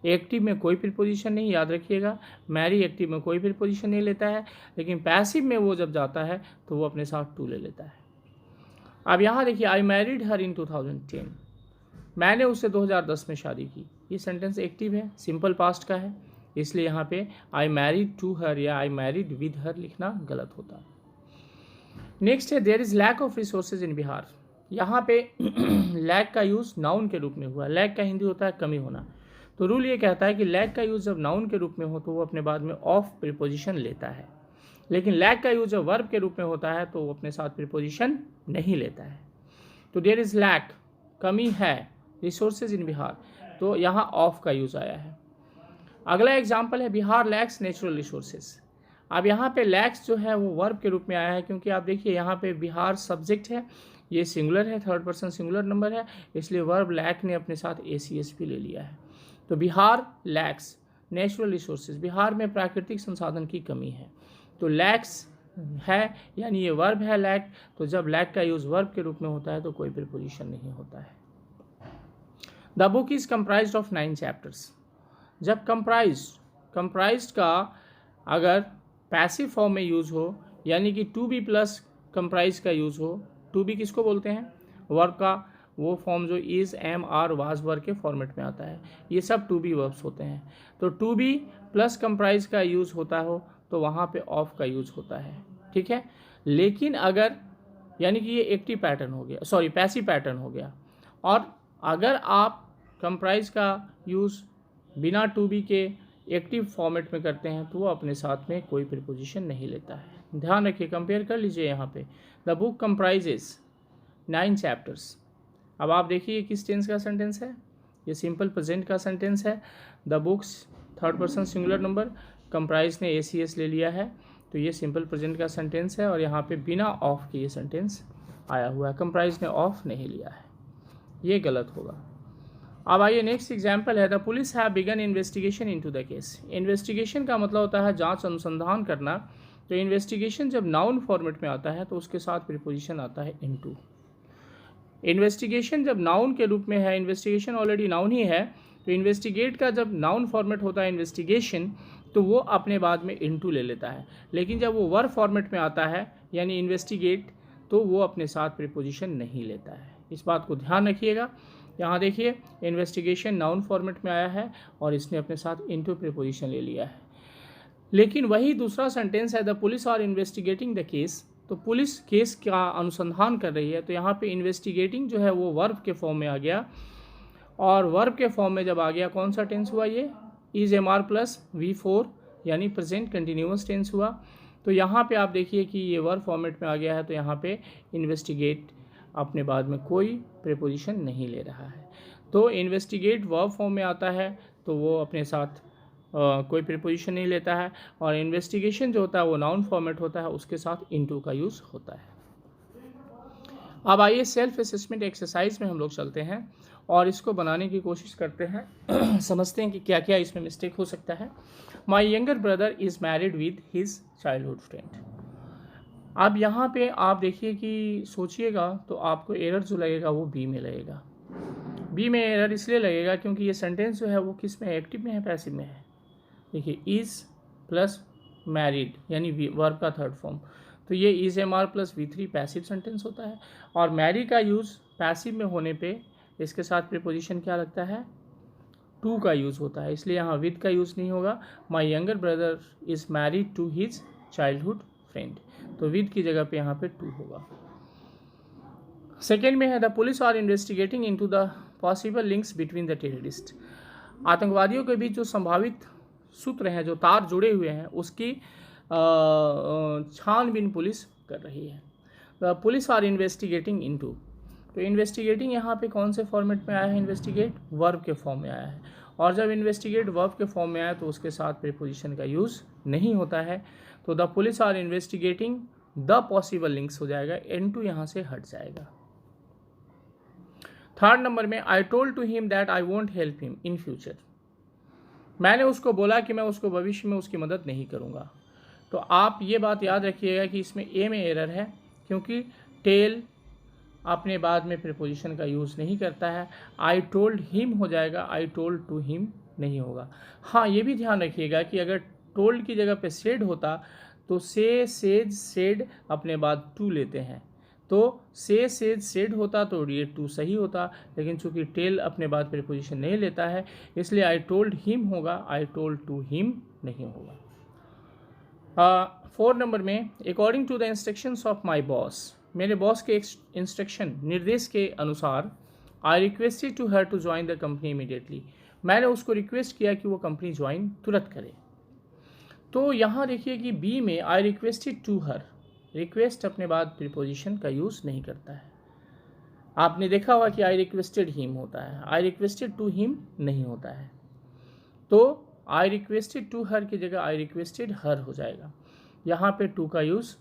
एक्टिव में कोई प्रीपोजिशन नहीं, याद रखिएगा, मैरी एक्टिव में कोई प्रीपोजिशन नहीं लेता है, लेकिन पैसिव में वो जब जाता है तो वो अपने साथ टू ले लेता है। अब यहाँ देखिए, आई मैरिड हर इन 2010, मैंने उससे 2010 में शादी की। ये सेंटेंस एक्टिव है, सिंपल पास्ट का है, इसलिए यहाँ पे आई मैरिड टू हर या आई मैरिड विद हर लिखना गलत होता। नेक्स्ट है there is lack of resources in Bihar. यहाँ पे लैक का यूज़ नाउन के रूप में हुआ। लैक का हिंदी होता है कमी होना। तो रूल ये कहता है कि लैक का यूज़ जब नाउन के रूप में हो तो वो अपने बाद में ऑफ प्रीपोजिशन लेता है, लेकिन लैक का यूज़ जब वर्ब के रूप में होता है तो वो अपने साथ प्रीपोजिशन नहीं लेता है। तो देयर इज लैक, कमी है, रिसोर्सेज इन बिहार, तो यहाँ ऑफ का यूज़ आया है। अगला एग्जाम्पल है बिहार लैक्स नेचुरल रिसोर्सेज। अब यहाँ पे लैक्स जो है वो वर्ब के रूप में आया है, क्योंकि आप देखिए यहाँ पे बिहार सब्जेक्ट है, ये सिंगुलर है, थर्ड पर्सन सिंगुलर नंबर है, इसलिए वर्ब लैक ने अपने साथ एसीएस भी ले लिया है। तो बिहार लैक्स नेचुरल रिसोर्सेज, बिहार में प्राकृतिक संसाधन की कमी है, तो लैक्स है यानी ये वर्ब है लैक। तो जब लैक का यूज़ वर्ब के रूप में होता है तो कोई प्रीपोजिशन नहीं होता है। The book is comprised of 9 chapters. जब कंप्राइज्ड का अगर पैसिव फॉर्म में यूज़ हो, यानी कि टू बी प्लस कंप्राइज का यूज़ हो, टू बी किसको बोलते हैं? वर्ब का वो फॉर्म जो is, am, are, was verb के फॉर्मेट में आता है, ये सब टू बी वर्ब्स होते हैं। तो टू बी प्लस कंप्राइज का यूज़ होता हो तो वहाँ पे ऑफ का यूज़ होता है, ठीक है। लेकिन अगर, यानी कि ये एक्टिव पैटर्न हो गया, सॉरी पैसिव पैटर्न हो गया। और अगर आप कंप्राइज का यूज़ बिना टू बी के एक्टिव फॉर्मेट में करते हैं तो वो अपने साथ में कोई प्रीपोजिशन नहीं लेता है। ध्यान रखिए, कंपेयर कर लीजिए यहाँ पे। The book comprises 9 chapters. अब आप देखिए किस टेंस का सेंटेंस है, ये सिंपल प्रेजेंट का सेंटेंस है। The books third person singular number, comprise ने एसीएस ले लिया है, तो ये सिंपल प्रेजेंट का सेंटेंस है और यहाँ पे बिना ऑफ के ये सेंटेंस आया हुआ है, कंप्राइज ने ऑफ नहीं लिया है, ये गलत होगा। अब आइए नेक्स्ट एग्जाम्पल है, the police have begun investigation into the case. Investigation का मतलब होता है जांच, अनुसंधान करना। तो इन्वेस्टिगेशन जब नाउन फॉर्मेट में आता है तो उसके साथ प्रीपोजिशन आता है इनटू। इन्वेस्टिगेशन जब नाउन के रूप में है, इन्वेस्टिगेशन ऑलरेडी नाउन ही है, तो इन्वेस्टिगेट का जब नाउन फॉर्मेट होता है इन्वेस्टिगेशन, तो वो अपने बाद में इनटू ले लेता है। लेकिन जब वो वर्ब फॉर्मेट में आता है यानी इन्वेस्टिगेट, तो वो अपने साथ प्रीपोजिशन नहीं लेता है। इस बात को ध्यान रखिएगा। यहाँ देखिए इन्वेस्टिगेशन नाउन फॉर्मेट में आया है और इसने अपने साथ इनटू प्रीपोजिशन ले लिया है। लेकिन वही दूसरा सेंटेंस है, the police are investigating the case. तो पुलिस केस का अनुसंधान कर रही है, तो यहाँ पे इन्वेस्टिगेटिंग जो है वो वर्ब के फॉर्म में आ गया। और वर्ब के फॉर्म में जब आ गया, कौन सा टेंस हुआ ये? Is am are plus V4 यानी प्रेजेंट कंटिन्यूअस टेंस हुआ। तो यहाँ पे आप देखिए कि ये वर्ब फॉर्मेट में आ गया है, तो यहाँ पे इन्वेस्टिगेट अपने बाद में कोई प्रीपोजिशन नहीं ले रहा है। तो इन्वेस्टिगेट वर्ब फॉर्म में आता है तो वो अपने साथ कोई प्रीपोजिशन नहीं लेता है। और इन्वेस्टिगेशन जो होता है वो नाउन फॉर्मेट होता है, उसके साथ इनटू का यूज़ होता है। अब आइए सेल्फ असेसमेंट एक्सरसाइज में हम लोग चलते हैं और इसको बनाने की कोशिश करते हैं समझते हैं कि क्या क्या इसमें मिस्टेक हो सकता है। माई younger brother is married with his childhood friend. अब यहाँ पे आप देखिए कि सोचिएगा तो आपको एरर जो लगेगा वो बी में लगेगा। बी में एरर इसलिए लगेगा क्योंकि ये सेंटेंस जो है वो किस में है, एक्टिव में है, पैसिव में है। देखिए इज़ प्लस मैरिड यानी वर्ब का थर्ड फॉर्म, तो ये is am are plus V3 passive sentence होता है। और मैरी का यूज़ पैसिव में होने पे इसके साथ प्रीपोजिशन क्या लगता है? टू का यूज़ होता है, इसलिए यहाँ विद का यूज़ नहीं होगा। My younger brother is married to his childhood friend, तो विद की जगह पे यहाँ पे टू होगा। सेकेंड में है, the police are investigating into the possible links between the terrorist. आतंकवादियों के बीच जो संभावित सूत्र हैं, जो तार जुड़े हुए हैं, उसकी छानबीन पुलिस कर रही है। The police are investigating into, तो इन्वेस्टिगेटिंग यहाँ पे कौन से फॉर्मेट में आया है? इन्वेस्टिगेट वर्ब के फॉर्म में आया है। और जब इन्वेस्टिगेट वर्ब के फॉर्म में आया तो उसके साथ प्रीपोजिशन का यूज़ नहीं होता है, तो the police are investigating the possible links हो जाएगा, इनटू यहाँ से हट जाएगा। थर्ड नंबर में, I told to him that I won't help him in future. मैंने उसको बोला कि मैं उसको भविष्य में उसकी मदद नहीं करूँगा। तो आप ये बात याद रखिएगा कि इसमें ए में एरर है, क्योंकि टेल अपने बाद में प्रीपोजिशन का यूज़ नहीं करता है। आई टोल्ड हिम हो जाएगा, आई टोल्ड टू हिम नहीं होगा। हाँ, ये भी ध्यान रखिएगा कि अगर टोल्ड की जगह पे सेड होता तो से, सेज, सेड अपने बाद टू लेते हैं, तो से, सेज, सेड होता तो ये टू सही होता। लेकिन चूंकि टेल अपने बाद प्रीपोजिशन नहीं लेता है, इसलिए आई टोल्ड हिम होगा, आई टोल्ड टू हिम नहीं होगा। 4 नंबर में, according to the instructions of my boss, मेरे बॉस के इंस्ट्रक्शन, निर्देश के अनुसार, I requested to her to join the company immediately, मैंने उसको रिक्वेस्ट किया कि वो कंपनी ज्वाइन तुरंत करे। तो यहाँ देखिए कि बी में I requested to her, request अपने बाद प्रीपोजिशन का यूज़ नहीं करता है। आपने देखा होगा कि आई रिक्वेस्टेड हिम होता है, आई रिक्वेस्टेड टू हिम नहीं होता है। तो आई रिक्वेस्टेड टू हर की जगह आई रिक्वेस्टेड हर हो जाएगा, यहाँ पे टू का यूज़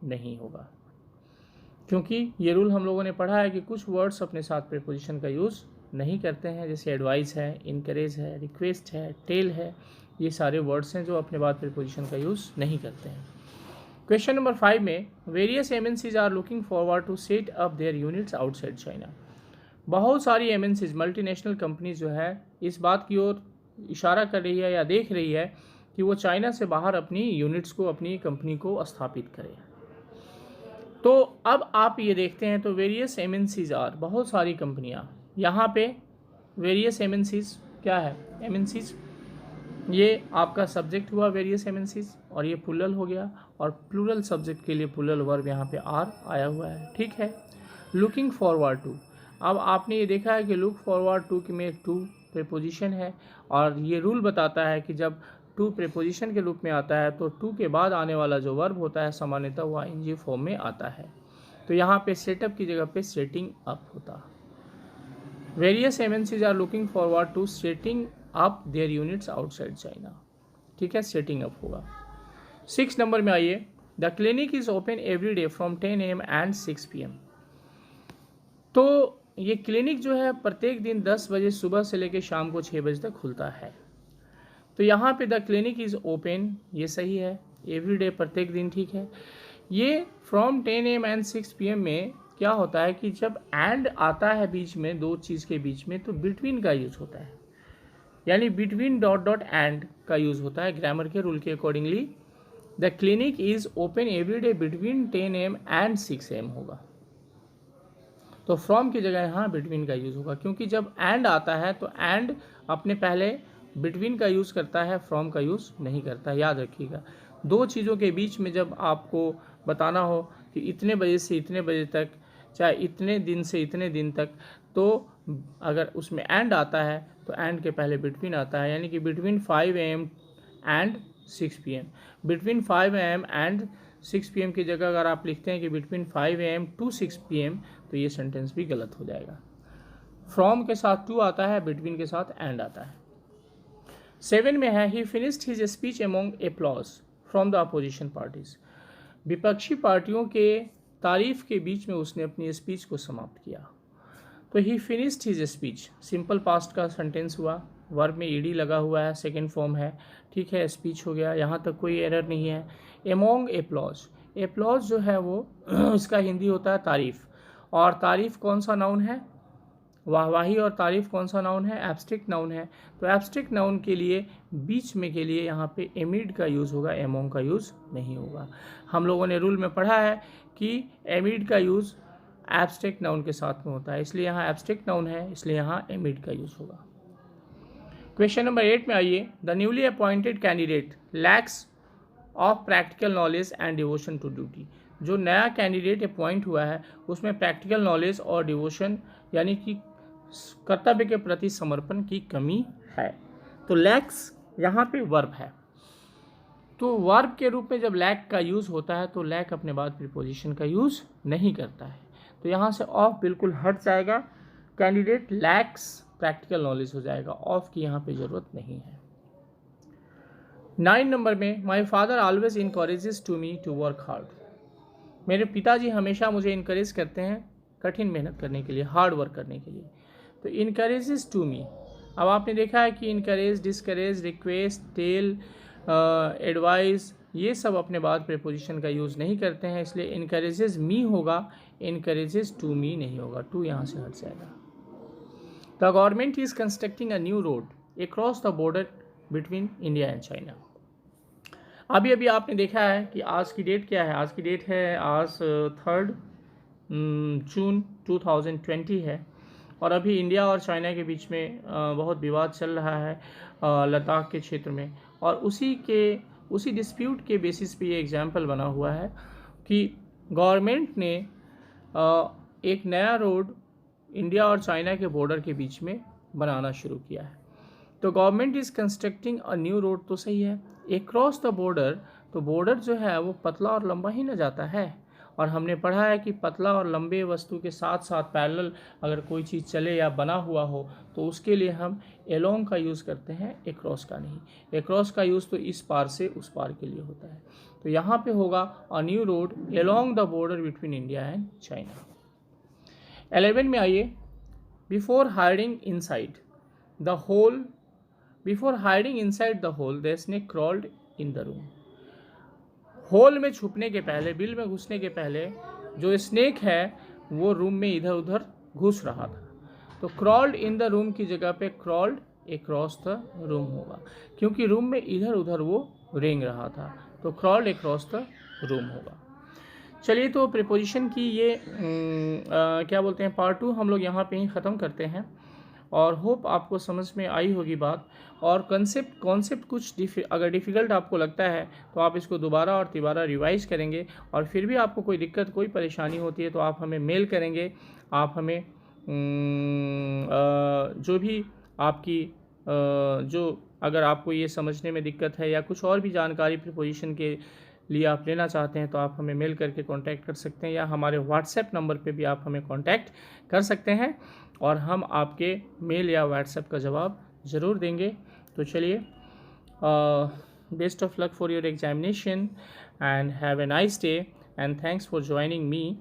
नहीं होगा, क्योंकि ये रूल हम लोगों ने पढ़ा है कि कुछ वर्ड्स अपने साथ प्रीपोजिशन का यूज़ नहीं करते हैं, जैसे एडवाइस है, इनकरेज है, रिक्वेस्ट है, टेल है, ये सारे वर्ड्स हैं जो अपने बाद प्रीपोजिशन का यूज़ नहीं करते हैं। क्वेश्चन नंबर 5 में, various MNCs are looking forward to set up their units outside China. बहुत सारी MNCs, मल्टीनेशनल कंपनीज जो है, इस बात की ओर इशारा कर रही है या देख रही है कि वो चाइना से बाहर अपनी यूनिट्स को, अपनी कंपनी को स्थापित करे। तो अब आप ये देखते हैं, तो वेरियस MNCs आर, बहुत सारी कंपनियां, यहाँ पे वेरियस MNCs क्या है? MNCs ये आपका सब्जेक्ट हुआ वेरियस MNCs, और ये प्लूरल हो गया, और प्लूरल सब्जेक्ट के लिए प्लूरल वर्ब यहाँ पे आर आया हुआ है, ठीक है। लुकिंग फॉरवर्ड टू, अब आपने ये देखा है कि लुक फॉरवर्ड टू में टू प्रीपोजिशन है, और ये रूल बताता है कि जब टू प्रीपोजिशन के रूप में आता है तो टू के बाद आने वाला जो वर्ब होता है सामान्यतः वो ING फॉर्म में आता है। तो यहाँ पे सेटअप की जगह पे सेटिंग अप होता। Various MNCs are looking forward to setting up their units outside China, ठीक है, सेटिंग अप होगा। 6 नंबर में आइए, the clinic is open every day from 10 AM and 6 PM। तो ये क्लिनिक जो है प्रत्येक दिन 10 बजे सुबह से लेकर शाम को 6 बजे तक खुलता है। तो यहाँ पे द क्लिनिक इज़ ओपन, ये सही है, एवरी डे, प्रत्येक दिन, ठीक है। ये फ्रॉम 10 AM एंड 6 PM में क्या होता है कि जब एंड आता है बीच में, दो चीज़ के बीच में, तो बिटवीन का यूज़ होता है, यानी बिटवीन डॉट डॉट एंड का यूज़ होता है। ग्रामर के रूल के accordingly the clinic is open every day between 10 AM and 6 AM होगा। तो फ्रॉम की जगह यहाँ बिटवीन का यूज़ होगा, क्योंकि जब एंड आता है तो एंड अपने पहले बिटवीन का यूज़ करता है, फ्रॉम का यूज़ नहीं करता, याद रखिएगा। दो चीज़ों के बीच में जब आपको बताना हो कि इतने बजे से इतने बजे तक, चाहे इतने दिन से इतने दिन तक, तो अगर उसमें एंड आता है तो एंड के पहले बिटवीन आता है, यानी कि between 5 AM and 6 PM। Between 5 AM and 6 PM की जगह अगर आप लिखते हैं कि बिटवीन 5 AM टू 6 PM, तो ये सेंटेंस भी गलत हो जाएगा। फ्रॉम के साथ टू आता है, बिटवीन के साथ एंड आता है। 7 में है, ही finished his speech among applause from the opposition parties. विपक्षी पार्टियों के तारीफ के बीच में उसने अपनी स्पीच को समाप्त किया। तो ही finished his speech, simple past का सेंटेंस हुआ, वर्ब में ईडी लगा हुआ है, सेकेंड फॉर्म है, ठीक है, स्पीच हो गया, यहाँ तक कोई एरर नहीं है। एमोंग एप्लॉज, एप्लॉज जो है वो इसका हिंदी होता है तारीफ, और तारीफ कौन सा नाउन है? वाहवाही और तारीफ कौन सा नाउन है? एब्स्ट्रैक्ट नाउन है। तो एब्स्ट्रैक्ट नाउन के लिए बीच में के लिए यहाँ पे एमिड का यूज़ होगा, एमोंग का यूज़ नहीं होगा। हम लोगों ने रूल में पढ़ा है कि एमिड का यूज़ एब्स्ट्रैक्ट नाउन के साथ में होता है, इसलिए यहाँ एब्स्ट्रैक्ट नाउन है, इसलिए यहाँ एमिड का यूज़ होगा। क्वेश्चन नंबर 8 में आइए, the newly appointed candidate lacks of practical knowledge and devotion to duty. जो नया कैंडिडेट अपॉइंट हुआ है उसमें प्रैक्टिकल नॉलेज और डिवोशन यानी कि कर्तव्य के प्रति समर्पण की कमी है। तो लैक्स यहाँ पे वर्ब है, तो वर्ब के रूप में जब लैक का यूज़ होता है तो लैक अपने बाद प्रीपोजिशन का यूज़ नहीं करता है, तो यहाँ से ऑफ बिल्कुल हट जाएगा, कैंडिडेट लैक्स प्रैक्टिकल नॉलेज हो जाएगा, ऑफ की यहाँ पे ज़रूरत नहीं है। 9 नंबर में, my father always encourages to me to work hard. मेरे पिताजी हमेशा मुझे इनकरेज करते हैं कठिन मेहनत करने के लिए, हार्ड वर्क करने के लिए। तो इनकरेजेस टू मी, अब आपने देखा है कि encourage, discourage, request, tell, advice, ये सब अपने बाद प्रीपोजिशन का यूज़ नहीं करते हैं, इसलिए इनकरेजेस मी होगा, इनकरेजेस टू मी नहीं होगा, टू यहाँ से हट जाएगा। The government is constructing a new road across the border between India and China. अभी अभी आपने देखा है कि आज की डेट क्या है, आज की डेट है आज 3 जून 2020 है, और अभी इंडिया और चाइना के बीच में बहुत विवाद चल रहा है लद्दाख के क्षेत्र में, और उसी डिस्प्यूट के बेसिस पे ये एग्जाम्पल बना हुआ है कि गवर्नमेंट ने एक नया रोड इंडिया और चाइना के बॉर्डर के बीच में बनाना शुरू किया है। तो government is constructing a new road, तो सही है। अक्रॉस द बॉर्डर, तो बॉर्डर जो है वो पतला और लंबा ही न जाता है, और हमने पढ़ा है कि पतला और लंबे वस्तु के साथ साथ पैरेलल अगर कोई चीज़ चले या बना हुआ हो तो उसके लिए हम एलोंग का यूज़ करते हैं, अक्रॉस का नहीं। अक्रॉस का यूज़ तो इस पार से उस पार के लिए होता है, तो यहाँ पे होगा a new road along the border between India and China. 11 में आइए, before hiding inside the hole the snake crawled in the room. Hole में छुपने के पहले, बिल में घुसने के पहले जो स्नेक है वो रूम में इधर उधर घुस रहा था। तो क्रॉल्ड इन द रूम की जगह पे क्रॉल्ड अक्रॉस द रूम होगा, क्योंकि रूम में इधर उधर वो रेंग रहा था, तो क्रॉल्ड अक्रॉस द रूम होगा। चलिए, तो प्रीपोजिशन की ये क्या बोलते हैं पार्ट 2 हम लोग यहाँ पे ही ख़त्म करते हैं, और होप आपको समझ में आई होगी बात। और कॉन्सेप्ट कुछ अगर डिफ़िकल्ट आपको लगता है तो आप इसको दोबारा और तिबारा रिवाइज़ करेंगे, और फिर भी आपको कोई दिक्कत, कोई परेशानी होती है तो आप हमें मेल करेंगे। आप हमें जो भी आपकी जो अगर आपको ये समझने में दिक्कत है या कुछ और भी जानकारी प्रीपोजिशन के लिए आप लेना चाहते हैं तो आप हमें मेल करके कांटेक्ट कर सकते हैं, या हमारे व्हाट्सएप नंबर पे भी आप हमें कांटेक्ट कर सकते हैं, और हम आपके मेल या व्हाट्सएप का जवाब ज़रूर देंगे। तो चलिए, best of luck for your examination and have a nice day, and thanks for joining me.